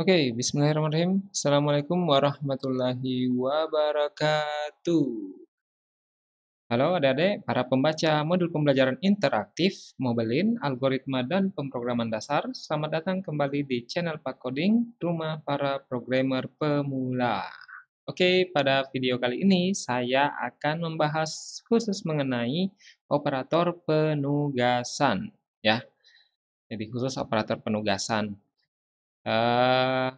Oke, bismillahirrahmanirrahim. Assalamualaikum warahmatullahi wabarakatuh. Halo adik-adik, para pembaca modul pembelajaran interaktif, Mobilin, algoritma dan pemrograman dasar. Selamat datang kembali di channel Pak Coding, rumah para programmer pemula. Oke, pada video kali ini saya akan membahas khusus mengenai operator penugasan, ya. Jadi khusus operator penugasan. Eh,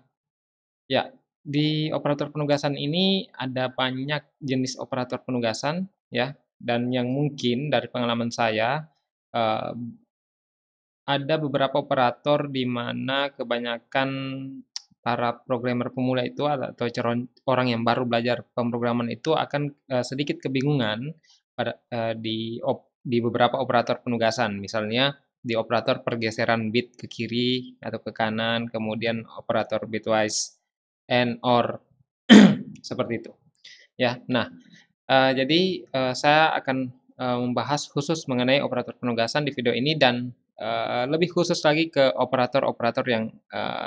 Ya, di operator penugasan ini ada banyak jenis operator penugasan ya, dan yang mungkin dari pengalaman saya, eee, ada beberapa operator di mana kebanyakan para programmer pemula itu atau orang yang baru belajar pemrograman itu akan, sedikit kebingungan di beberapa operator penugasan. Misalnya di operator pergeseran bit ke kiri atau ke kanan, kemudian operator bitwise and or seperti itu ya. Nah, jadi, saya akan, membahas khusus mengenai operator penugasan di video ini dan, lebih khusus lagi ke operator-operator yang,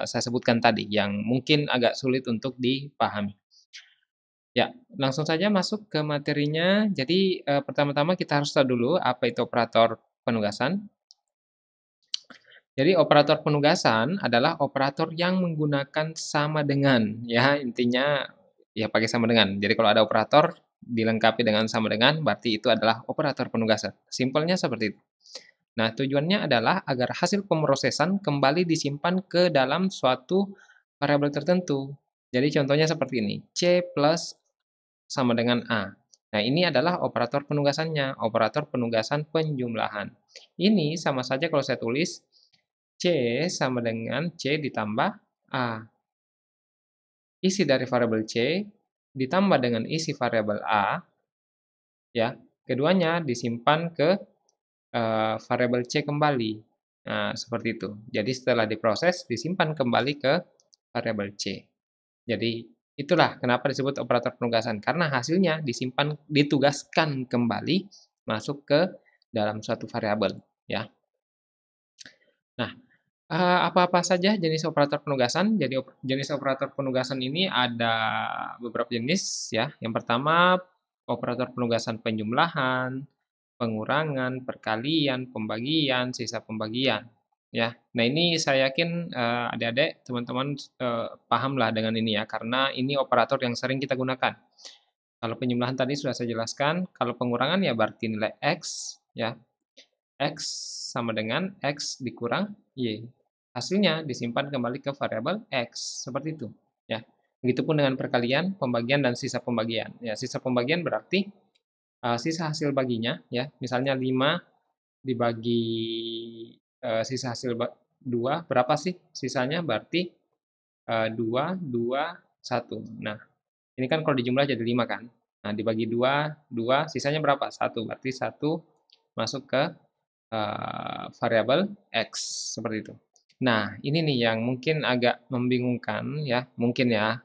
saya sebutkan tadi, yang mungkin agak sulit untuk dipahami. Ya, langsung saja masuk ke materinya. Jadi, pertama-tama kita harus tahu dulu apa itu operator penugasan. Jadi operator penugasan adalah operator yang menggunakan sama dengan, ya intinya ya pakai sama dengan. Jadi kalau ada operator dilengkapi dengan sama dengan, berarti itu adalah operator penugasan. Simpelnya seperti itu. Nah, tujuannya adalah agar hasil pemrosesan kembali disimpan ke dalam suatu variabel tertentu. Jadi contohnya seperti ini, C plus sama dengan A. Nah, ini adalah operator penugasannya, operator penugasan penjumlahan. Ini sama saja kalau saya tulis C sama dengan C ditambah A. Isi dari variabel C ditambah dengan isi variabel A, ya, keduanya disimpan ke variabel C kembali. Nah, seperti itu. Jadi setelah diproses, disimpan kembali ke variabel C. Jadi itulah kenapa disebut operator penugasan, karena hasilnya disimpan, ditugaskan kembali masuk ke dalam suatu variabel, ya. Nah, apa-apa saja jenis operator penugasan? Jadi jenis operator penugasan ini ada beberapa jenis ya. Yang pertama, operator penugasan penjumlahan, pengurangan, perkalian, pembagian, sisa pembagian ya. Nah, ini saya yakin, adik-adik, teman-teman, pahamlah dengan ini ya, karena ini operator yang sering kita gunakan. Kalau penjumlahan tadi sudah saya jelaskan, kalau pengurangan ya berarti nilai X ya. X sama dengan X dikurang Y. Hasilnya disimpan kembali ke variabel X, seperti itu, ya. Begitupun dengan perkalian, pembagian, dan sisa pembagian. Ya, sisa pembagian berarti sisa hasil baginya, ya. Misalnya 5 dibagi sisa hasil 2, berapa sih sisanya? Berarti 2, 2, 1. Nah, ini kan kalau dijumlah jadi 5 kan. Nah, dibagi 2, 2, sisanya berapa? 1. Berarti 1 masuk ke variabel X, seperti itu. Nah, ini nih yang mungkin agak membingungkan ya, mungkin ya,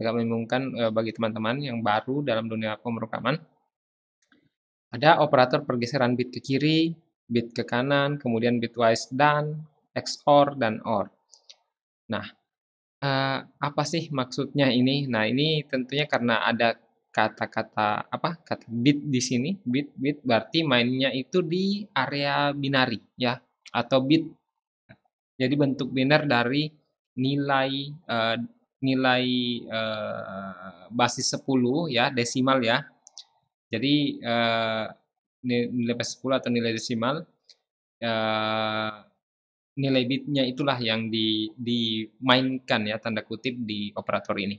agak membingungkan bagi teman-teman yang baru dalam dunia pemrograman. Ada operator pergeseran bit ke kiri, bit ke kanan, kemudian bitwise dan, XOR, dan OR. Nah, apa sih maksudnya ini? Nah, ini tentunya karena ada kata-kata kata bit di sini, bit berarti mainnya itu di area binari ya, atau bit. Jadi bentuk biner dari nilai nilai basis 10 ya, desimal ya. Jadi nilai basis 10 atau nilai desimal, eh, nilai bitnya itulah yang dimainkan ya, tanda kutip, di operator ini.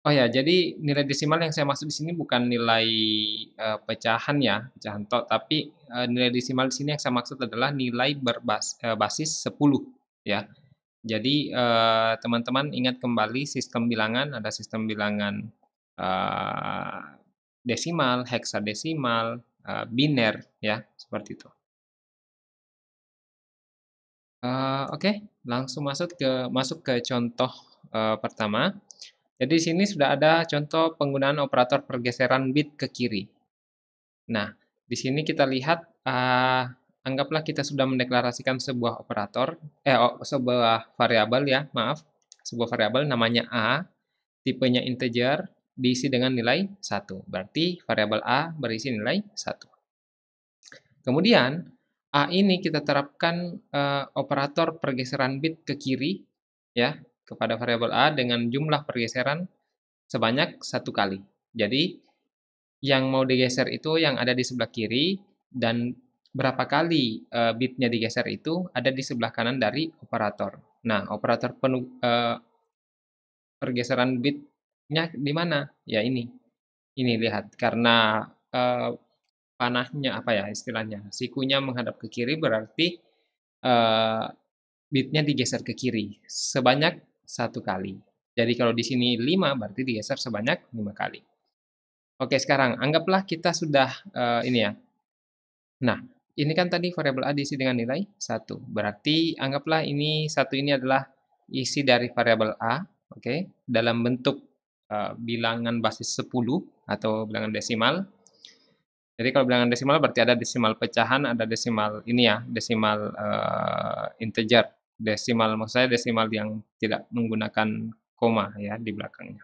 Oh ya, jadi nilai desimal yang saya maksud di sini bukan nilai pecahan ya, pecahan tok, tapi nilai desimal di sini yang saya maksud adalah nilai basis 10 ya. Jadi teman-teman ingat kembali sistem bilangan, ada sistem bilangan eee, desimal, heksadesimal, biner ya, seperti itu. Oke, langsung masuk ke contoh pertama. Jadi di sini sudah ada contoh penggunaan operator pergeseran bit ke kiri. Nah, di sini kita lihat anggaplah kita sudah mendeklarasikan sebuah operator, sebuah variabel ya, maaf, sebuah variabel namanya A, tipenya integer, diisi dengan nilai 1. Berarti variabel A berisi nilai 1. Kemudian, A ini kita terapkan operator pergeseran bit ke kiri, ya, kepada variabel A dengan jumlah pergeseran sebanyak 1 kali. Jadi, yang mau digeser itu yang ada di sebelah kiri, dan berapa kali bitnya digeser itu ada di sebelah kanan dari operator. Nah, operator pergeseran bitnya di mana? Ya ini. Ini lihat, karena panahnya apa ya istilahnya, sikunya menghadap ke kiri berarti eh, bitnya digeser ke kiri sebanyak 1 kali. Jadi kalau di sini 5 berarti digeser sebanyak 5 kali. Oke, sekarang anggaplah kita sudah ini ya. Nah, ini kan tadi variabel A diisi dengan nilai 1. Berarti anggaplah ini 1 ini adalah isi dari variabel A, oke, dalam bentuk bilangan basis 10 atau bilangan desimal. Jadi kalau bilangan desimal berarti ada desimal pecahan, ada desimal ini ya, desimal integer. Desimal maksud saya desimal yang tidak menggunakan koma ya di belakangnya.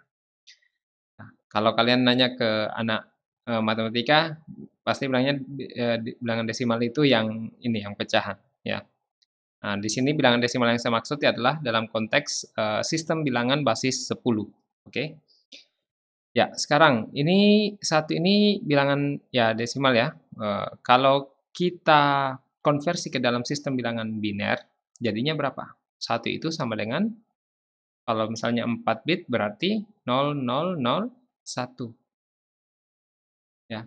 Nah, kalau kalian nanya ke anak matematika, pasti bilangnya bilangan desimal itu yang ini, yang pecahan ya. Nah, di sini bilangan desimal yang saya maksud adalah dalam konteks sistem bilangan basis 10. Oke. Ya, sekarang ini satu ini bilangan ya desimal ya. Kalau kita konversi ke dalam sistem bilangan biner, jadinya berapa? Satu itu sama dengan kalau misalnya 4 bit berarti 0001 ya.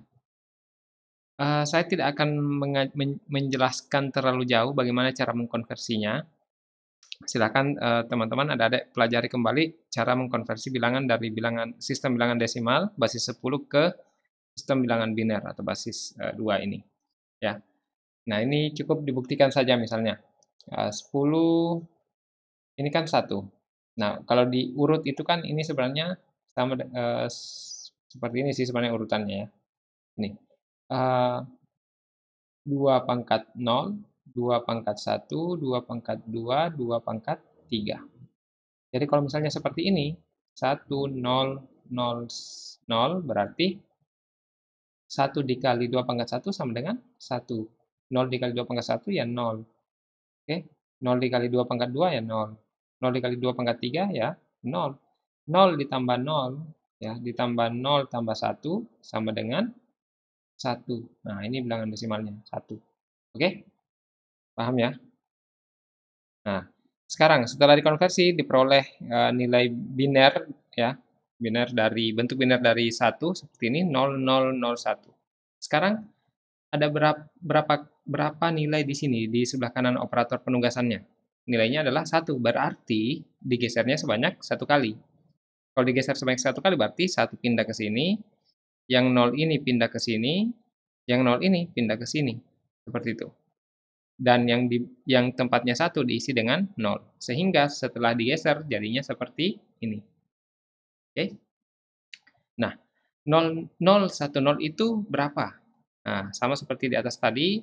Saya tidak akan menjelaskan terlalu jauh bagaimana cara mengkonversinya. Silakan teman-teman adik-adik pelajari kembali cara mengkonversi bilangan dari sistem bilangan desimal basis 10 ke sistem bilangan biner atau basis 2 ini ya. Nah, ini cukup dibuktikan saja misalnya 10 ini kan 1. Nah, kalau diurut itu kan ini sebenarnya sama seperti ini sih sebenarnya urutannya ya. Ini 2 pangkat 0, 2 pangkat 1, 2 pangkat 2, 2 pangkat 3. Jadi kalau misalnya seperti ini, 1, 0, 0, 0 berarti 1 dikali 2 pangkat 1 sama dengan 1. 0 dikali 2 pangkat 1 ya 0. Oke, 0 dikali 2 pangkat 2 ya 0. 0 dikali 2 pangkat 3 ya 0. 0 ditambah 0 ya, ditambah 0 tambah 1 sama dengan 1. Nah, ini bilangan desimalnya 1. Oke? Paham ya? Nah, sekarang setelah dikonversi diperoleh nilai biner ya, bentuk biner dari 1 seperti ini 0001. Sekarang ada berapa nilai di sini di sebelah kanan operator penugasannya? Nilainya adalah 1, berarti digesernya sebanyak 1 kali. Kalau digeser sebanyak 1 kali berarti 1 pindah ke sini, yang 0 ini pindah ke sini, yang 0 ini pindah ke sini. Seperti itu. Dan yang tempatnya 1 diisi dengan 0. Sehingga setelah digeser jadinya seperti ini. Oke. Nah, 0010 itu berapa? Nah, sama seperti di atas tadi,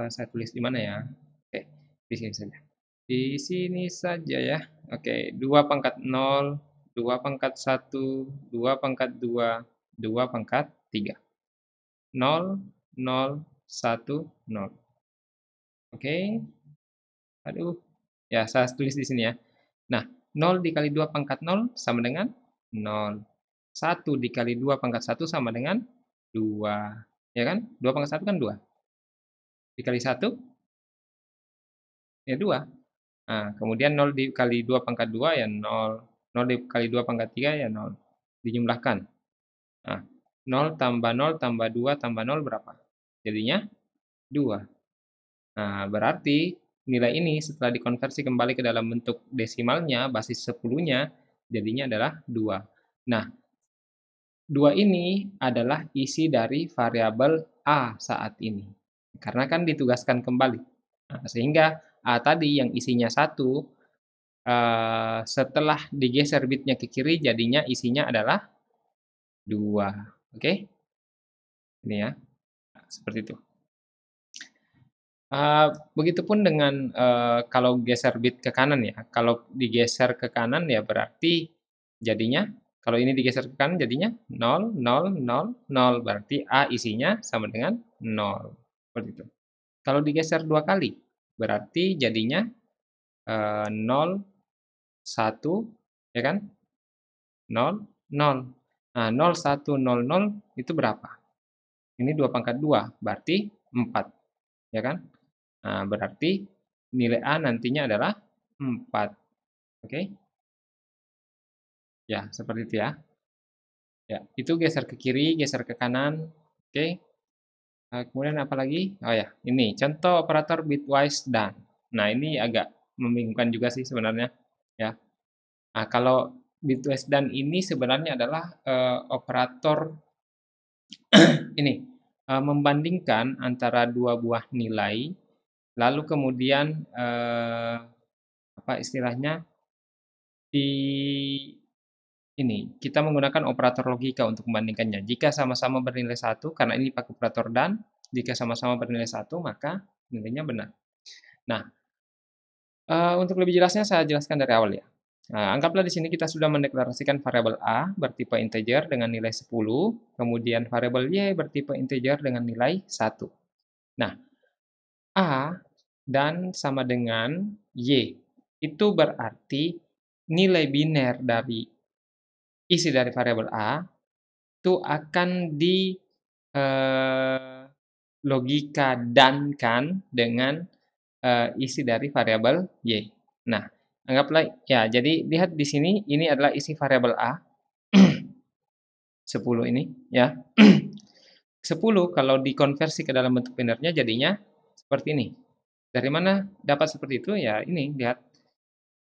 saya tulis di mana ya? Oke, di sini saja. Di sini saja ya. Oke, 2 pangkat 0, 2 pangkat 1, 2 pangkat 2, 2 pangkat 3. 0, 0, 1, 0. Oke. Aduh. Ya, saya tulis di sini ya. Nah, 0 dikali 2 pangkat 0 sama dengan 0. 1 dikali 2 pangkat 1 sama dengan 2. Ya kan? 2 pangkat 1 kan 2. Dikali 1, ya 2. Nah, kemudian 0 dikali 2 pangkat 2 ya 0. 0 dikali 2 pangkat 3 ya 0. Dijumlahkan. Nah, 0 tambah 0 tambah 2 tambah 0 berapa? Jadinya 2. Nah, berarti nilai ini setelah dikonversi kembali ke dalam bentuk desimalnya, basis 10-nya, jadinya adalah 2. Nah, 2 ini adalah isi dari variabel A saat ini. Karena kan ditugaskan kembali. Nah, sehingga A tadi yang isinya 1, setelah digeser bitnya ke kiri, jadinya isinya adalah 2. Oke? Ini ya, nah, seperti itu. Begitupun dengan, kalau geser bit ke kanan ya, kalau digeser ke kanan ya berarti jadinya kalau ini digeser ke kanan jadinya 0, 0, 0, 0, berarti A isinya sama dengan 0, seperti itu. Kalau digeser 2 kali, berarti jadinya, 0, 1, ya kan? 0, 0. Nah, 0, 1, 0, 0 itu berapa? Ini 2 pangkat 2, berarti 4, ya kan? Nah, berarti nilai A nantinya adalah 4. Oke? Ya, seperti itu ya. Ya, itu geser ke kiri, geser ke kanan. Oke. Kemudian apa lagi? Oh ya, ini contoh operator bitwise done. Nah, ini agak membingungkan juga sih sebenarnya, ya. Nah, kalau bitwise done ini sebenarnya adalah operator ini membandingkan antara dua buah nilai, lalu kemudian apa istilahnya di ini kita menggunakan operator logika untuk membandingkannya. Jika sama-sama bernilai satu, karena ini pakai operator dan, jika sama-sama bernilai satu, maka nilainya benar. Nah, untuk lebih jelasnya saya jelaskan dari awal ya. Nah, anggaplah di sini kita sudah mendeklarasikan variabel A bertipe integer dengan nilai 10, kemudian variabel Y bertipe integer dengan nilai 1. Nah, A dan sama dengan Y. Itu berarti nilai biner dari isi dari variabel A itu akan di eh, logika dankan dengan isi dari variabel Y. Nah, anggaplah ya, jadi lihat di sini ini adalah isi variabel A 10 ini ya. 10 kalau dikonversi ke dalam bentuk binarnya jadinya seperti ini. Dari mana dapat seperti itu? Ya ini lihat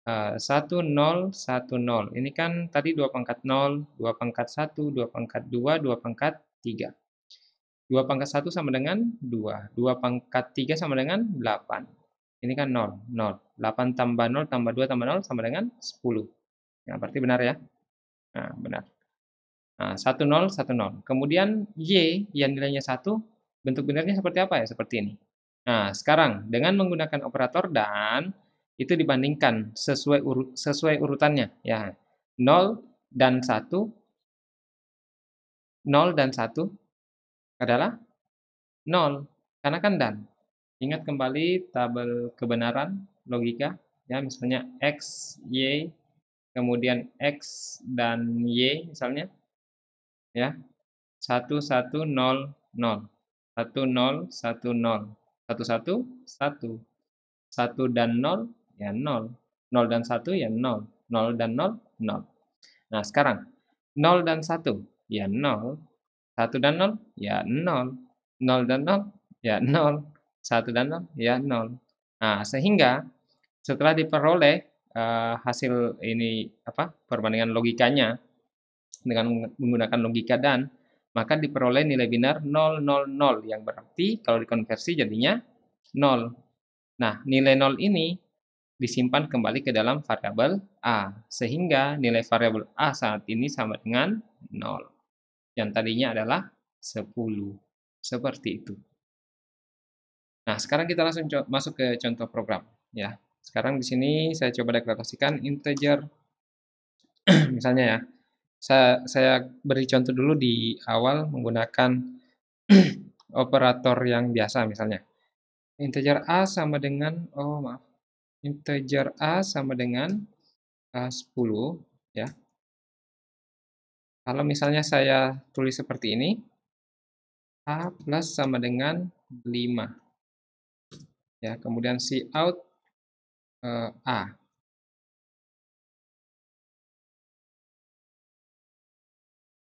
1, 0, 1, 0. Ini kan tadi 2 pangkat 0, 2 pangkat 1, 2 pangkat 2, 2 pangkat 3. 2 pangkat 1 sama dengan 2. 2 pangkat 3 sama dengan 8. Ini kan 0, 0. 8 tambah 0 tambah 2 tambah 0 sama dengan 10. Nah, berarti benar ya? Nah, benar. Nah, 1, 0, 1, 0. Kemudian Y yang nilainya 1, bentuk binarnya seperti apa ya? Seperti ini. Nah, sekarang dengan menggunakan operator dan itu dibandingkan sesuai urutannya ya. 0 dan 1, 0 dan 1 adalah 0 karena kan dan. Ingat kembali tabel kebenaran logika ya, misalnya X, Y, kemudian X dan Y misalnya ya. 1, 1, 0, 0. 1, 0, 1, 0. 1, 1, 1. 1 dan 0, ya 0. 0 dan 1, ya 0. 0 dan 0, 0. Nah, sekarang 0 dan 1, ya 0. 1 dan 0, ya 0. 0 dan 0, ya 0. 1 dan 0, ya 0. Nah, sehingga setelah diperoleh hasil ini apa perbandingan logikanya dengan menggunakan logika dan, maka diperoleh nilai binar 0, 0, 0 yang berarti kalau dikonversi jadinya 0. Nah, nilai 0 ini disimpan kembali ke dalam variabel A, sehingga nilai variabel A saat ini sama dengan 0. Yang tadinya adalah 10. Seperti itu. Nah, sekarang kita langsung masuk ke contoh program. Ya, sekarang di sini saya coba deklarasikan integer, misalnya ya. Saya beri contoh dulu di awal menggunakan operator yang biasa misalnya. Integer A sama dengan, oh maaf, integer A sama dengan 10 ya. Kalau misalnya saya tulis seperti ini, A plus sama dengan 5 ya. Kemudian cout A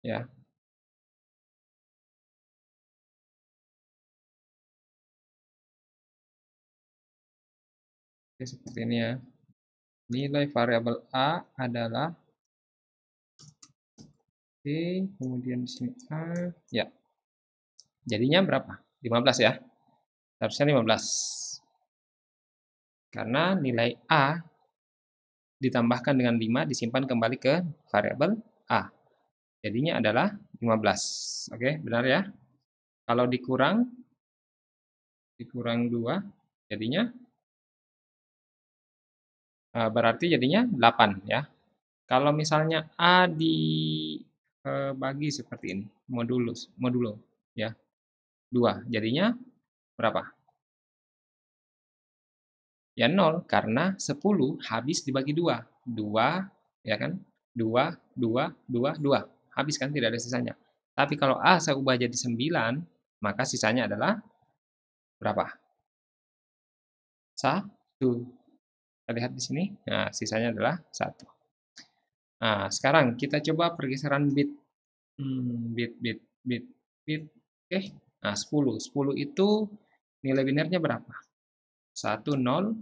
ya. Oke, seperti ini ya. Nilai variabel A adalah oke, kemudian di sini A ya. Jadinya berapa? 15 ya. Harusnya 15. Karena nilai A ditambahkan dengan 5 disimpan kembali ke variabel A. Jadinya adalah 15. Oke, benar ya? Kalau dikurang kurang 2, jadinya berarti jadinya 8 ya. Kalau misalnya A dibagi seperti ini, modulo ya, 2, jadinya berapa? Ya 0, karena 10 habis dibagi 2. 2, ya kan? 2, 2, 2, 2. Habis kan, tidak ada sisanya. Tapi kalau A saya ubah jadi 9, maka sisanya adalah berapa? 1. Kita lihat di sini. Nah, sisanya adalah 1. Nah, sekarang kita coba pergeseran bit. Bit. Oke. Nah, 10. 10 itu nilai binarnya berapa? 1, 0,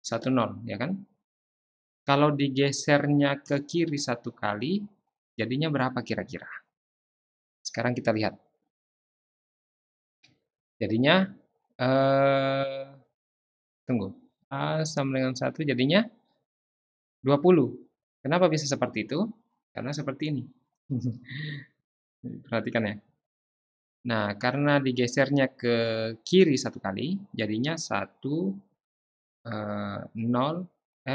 1, 0, ya kan? Kalau digesernya ke kiri 1 kali, jadinya berapa kira-kira? Sekarang kita lihat. Jadinya, tunggu. A sama dengan 1 jadinya 20. Kenapa bisa seperti itu? Karena seperti ini. Perhatikan ya. Nah, karena digesernya ke kiri 1 kali, jadinya 1, 0,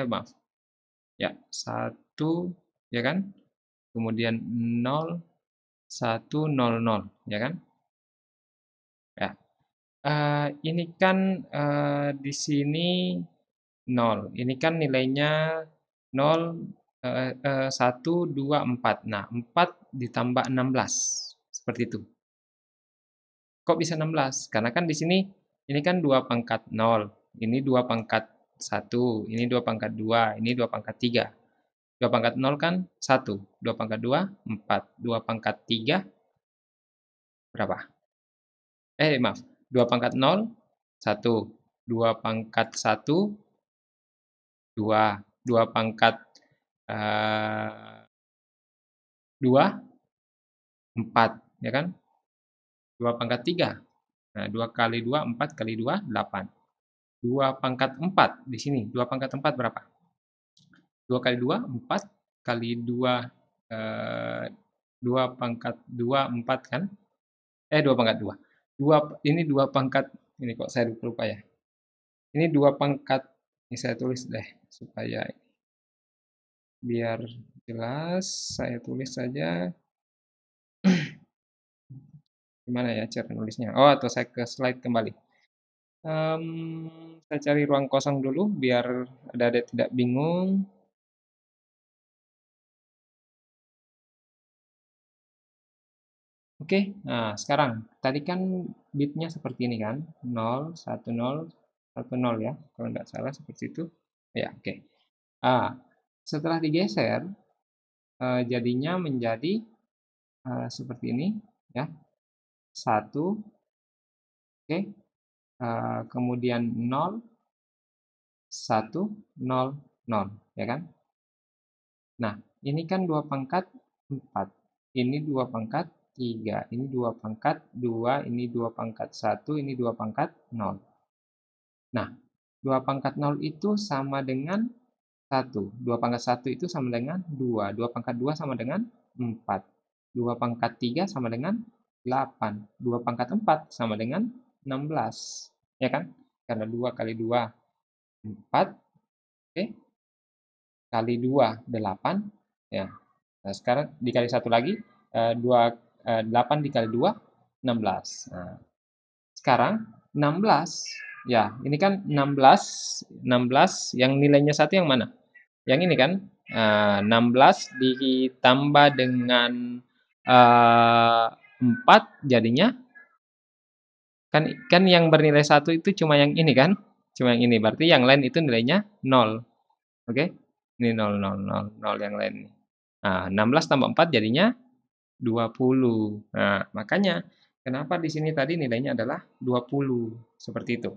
maaf. Ya, 1, ya kan? Kemudian 0, 1, 0, 0, ya kan? Ya. Ini kan di sini 0. Ini kan nilainya 0, 1, 2, 4. Nah, 4 ditambah 16. Seperti itu. Kok bisa 16? Karena kan di sini ini kan 2 pangkat 0. Ini 2 pangkat 1. Ini 2 pangkat 2. Ini 2 pangkat 3. 2 pangkat 0 kan 1. 2 pangkat 2, 4. 2 pangkat 3, berapa? Maaf. 2 pangkat 0, 1. 2 pangkat 1, 2. 2 pangkat 2, 4. Ya kan? 2 pangkat 3. Nah, 2 kali 2, 4 kali 2, 8. 2 pangkat 4 di sini. 2 pangkat 4 berapa? 2 kali 2, 4 kali 2, 2 pangkat 2, 4 kan? 2 pangkat 2. Ini 2 pangkat, ini kok saya lupa ya. Ini 2 pangkat, ini saya tulis deh, supaya biar jelas, saya tulis saja. Gimana ya cara nulisnya? Oh, atau saya ke slide kembali. Saya cari ruang kosong dulu, biar adik-adik tidak bingung. Oke, nah sekarang tadi kan bitnya seperti ini kan, 0, 1, 0, 1, 0 ya, kalau tidak salah seperti itu. Ya, oke. Setelah digeser, jadinya menjadi seperti ini ya, 1, oke, kemudian 0, 1, 0, 0, ya kan? Nah, ini kan 2 pangkat 4, ini 2 pangkat 3, ini 2 pangkat 2, ini 2 pangkat 1, ini 2 pangkat 0. Nah, 2 pangkat 0 itu sama dengan 1. 2 pangkat 1 itu sama dengan 2. 2 pangkat 2 sama dengan 4. 2 pangkat 3 sama dengan 8. 2 pangkat 4 sama dengan 16. Ya kan? Karena 2 kali 2, 4. Oke. Kali 2, 8. Ya. Nah, sekarang dikali 1 lagi. 8 dikali 2, 16. Nah, sekarang 16. Ya, ini kan 16. 16 yang nilainya 1 yang mana? Yang ini kan, 16 ditambah dengan 4 jadinya kan yang bernilai 1 itu cuma yang ini kan? Cuma yang ini, berarti yang lain itu nilainya 0. Oke? Ini 0, 0, 0, 0 yang lain. Nah, 16 tambah 4 jadinya 20. Nah, makanya kenapa di sini tadi nilainya adalah 20, seperti itu.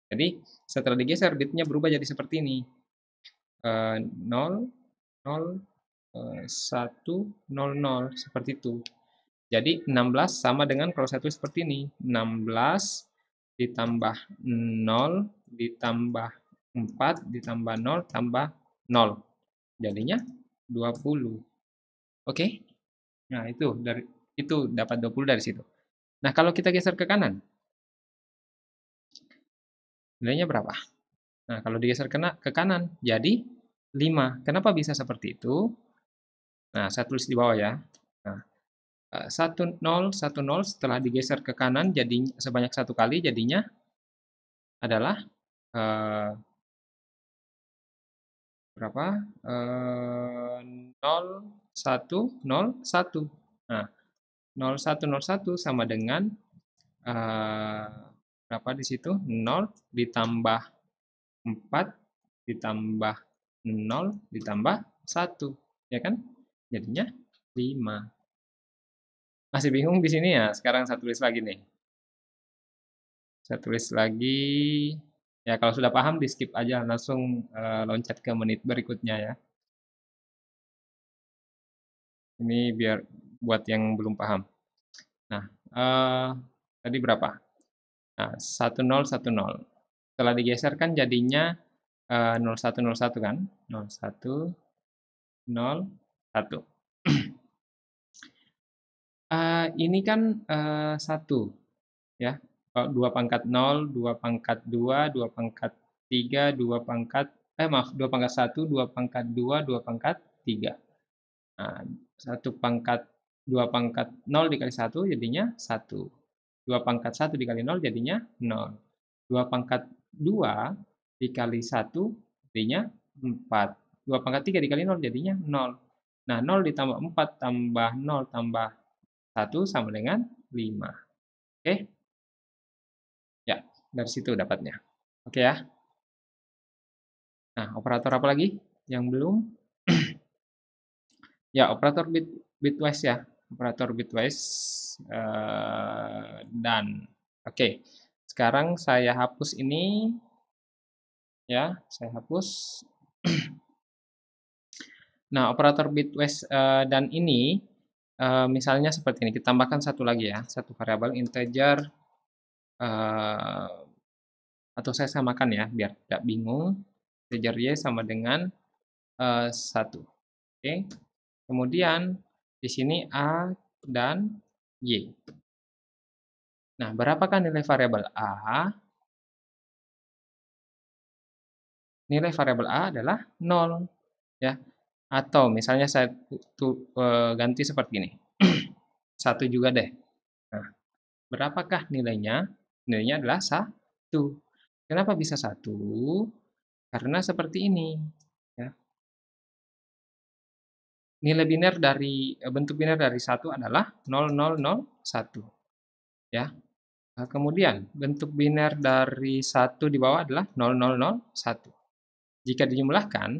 Jadi, setelah digeser bitnya berubah jadi seperti ini. 0, 0, 1, 0, 0, seperti itu. Jadi 16 sama dengan kalau satu seperti ini. 16 ditambah 0 ditambah 4 ditambah 0 tambah 0. Jadinya 20. Oke? Nah, itu dapat 20 dari situ. Nah, kalau kita geser ke kanan. Nilainya berapa? Nah, kalau digeser ke kanan, jadi 5. Kenapa bisa seperti itu? Nah, saya tulis di bawah ya. Nah, 1, 0, 1, 0 setelah digeser ke kanan jadi sebanyak 1 kali, jadinya adalah eh, berapa? 0, 1, 0, 1. Nah, 0, 1, 0, 1 sama dengan eh, berapa di situ? 0 ditambah 4 ditambah 0 ditambah 1, ya kan? Jadinya 5. Masih bingung di sini ya? Sekarang saya tulis lagi nih. Saya tulis lagi. Ya, kalau sudah paham di skip aja, langsung loncat ke menit berikutnya ya. Ini biar buat yang belum paham. Nah, tadi berapa? Nah, 1, 0, 1, 0. Setelah digeser kan jadinya 0, 1, 0, 1 kan? 0, 1, 0, 1. Ini kan 1 ya. Kalau 2 pangkat 0, 2 pangkat 2, 2 pangkat 3, 2 pangkat, maaf, 2 pangkat 1, 2 pangkat 2, 2 pangkat 3. Nah, 1 pangkat 2 pangkat 0 dikali 1 jadinya 1. 2 pangkat 1 dikali 0 jadinya 0. 2 pangkat 2 dikali 1 jadinya 4. 2 pangkat 3 dikali 0 jadinya 0. Nah, 0 ditambah 4 tambah 0 tambah 1 sama dengan 5. Oke? Ya, dari situ dapatnya. Oke ya. Nah, operator apa lagi yang belum? Ya, operator bitwise ya. Operator bitwise dan oke. Sekarang saya hapus ini ya, saya hapus. Nah, operator bitwise dan ini misalnya seperti ini. Kita tambahkan satu lagi ya, satu variabel integer eh, atau saya samakan ya biar tidak bingung. Integer y sama dengan 1. Oke. Kemudian di sini A dan Y. Nah, berapakah nilai variabel A? Nilai variabel A adalah 0, ya. Atau misalnya saya ganti seperti ini. 1 juga deh. Nah, berapakah nilainya? Nilainya adalah 1. Kenapa bisa 1? Karena seperti ini, ya. Nilai biner dari bentuk biner dari 1 adalah 0001, ya. Nah, kemudian bentuk biner dari 1 di bawah adalah 0001. Jika dijumlahkan,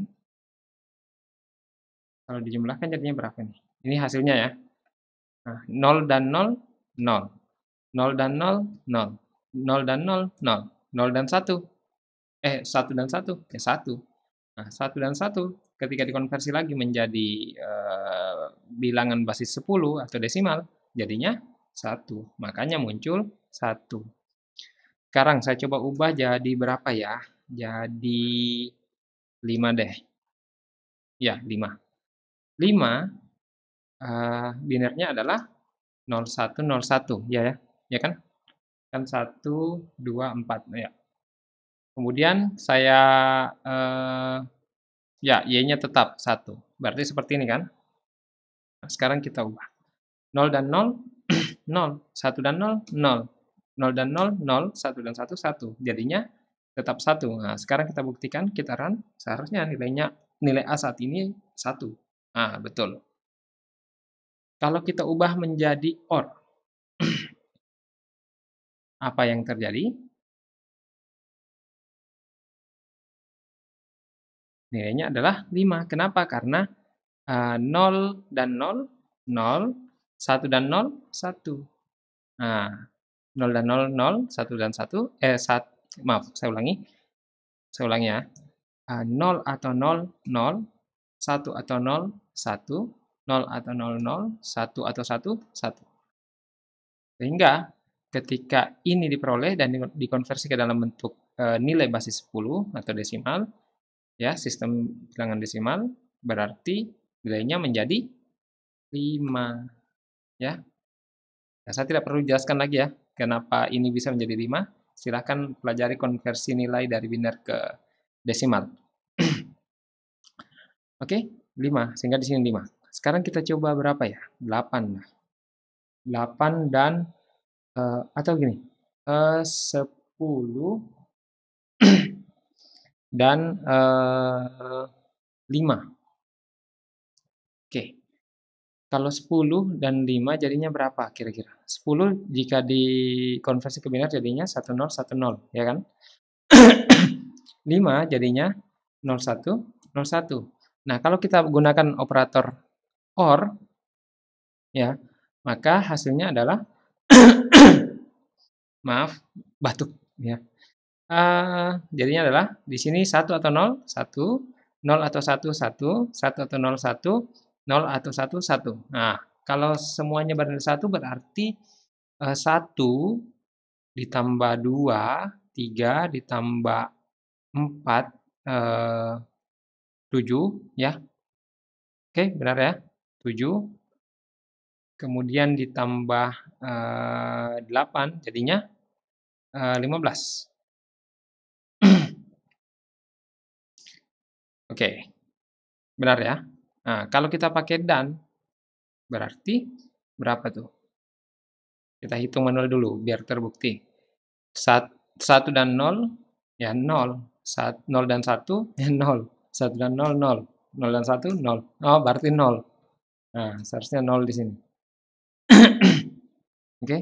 kalau dijumlahkan jadinya berapa nih? Ini hasilnya ya. Nah, 0 dan 0, 0. 0 dan 0, 0. 0 dan 0, 0. 0 dan 1. 1 dan 1, ya 1. Nah, 1 dan 1 ketika dikonversi lagi menjadi bilangan basis 10 atau desimal, jadinya 1. Makanya muncul 1. Sekarang saya coba ubah jadi berapa ya? Jadi 5 deh. Ya, 5. 5 binernya adalah 0101, ya ya. Ya kan? Kan 1, 2, 4. Ya. Kemudian saya ya, y-nya tetap 1. Berarti seperti ini kan? Nah, sekarang kita ubah. 0 dan 0, 0. 1 dan 0, 0. 0 dan 0, 0. 1 dan 1, 1. Jadinya tetap 1. Nah, sekarang kita buktikan, kita run. Seharusnya nilai A saat ini 1. Nah, betul. Kalau kita ubah menjadi OR, apa yang terjadi? Nilainya adalah 5. Kenapa? Karena 0 dan 0, 0. 1 dan 0, 1. Nah, 0 dan 0, 0. 1 dan 1, maaf, saya ulangi. Saya ulangi ya. 0 atau 0, 0. 1 atau 0, 1. 0 atau 0, 0. 1 atau 1, 1. Sehingga ketika ini diperoleh dan dikonversi ke dalam bentuk nilai basis 10 atau desimal, ya, sistem bilangan desimal, berarti nilainya menjadi 5, ya. Nah, saya tidak perlu jelaskan lagi ya, kenapa ini bisa menjadi 5. silahkan pelajari konversi nilai dari biner ke desimal. Oke, 5, sehingga di sini 5. Sekarang kita coba berapa ya? 8. 8 dan atau gini, 10 dan 5. Oke. Kalau 10 dan 5 jadinya berapa kira-kira? 10 jika dikonversi ke biner jadinya 10, 10, ya kan? 5 jadinya 01, 01. Nah, kalau kita gunakan operator OR, ya, maka hasilnya adalah maaf, batuk, ya. Jadinya adalah di sini 1 atau 0, 1, 0 atau 1, 1, 1 atau 0, 1, 0 atau 1, 1. Nah, kalau semuanya bernilai 1 berarti 1 ditambah 2, 3 ditambah 4, 7, ya. Oke, benar ya? 7. Kemudian ditambah 8 jadinya 15. Oke, benar ya? Nah, kalau kita pakai dan, berarti berapa tuh? Kita hitung manual dulu biar terbukti. 1 dan 0, ya 0. 0 dan 1, ya 0. 1 dan 0, 0. 0 dan 1, 0. Oh, berarti 0. Nah, seharusnya 0 di sini. Oke?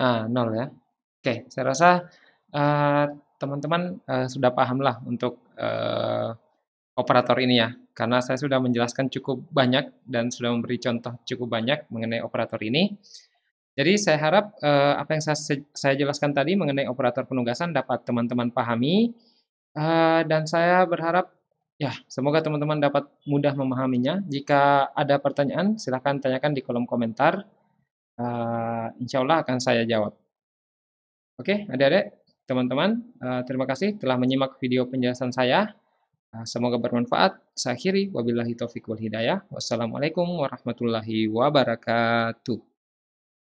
Nah, 0 ya. Oke, saya rasa teman-teman sudah paham lah untuk operator ini ya, karena saya sudah menjelaskan cukup banyak dan sudah memberi contoh cukup banyak mengenai operator ini. Jadi saya harap apa yang saya jelaskan tadi mengenai operator penugasan dapat teman-teman pahami, dan saya berharap ya semoga teman-teman dapat mudah memahaminya. Jika ada pertanyaan silahkan tanyakan di kolom komentar, insya Allah akan saya jawab. Oke, adik-adik, teman-teman, terima kasih telah menyimak video penjelasan saya. Semoga bermanfaat. Saya akhiri, wabillahi taufiq wal hidayah. Wassalamualaikum warahmatullahi wabarakatuh.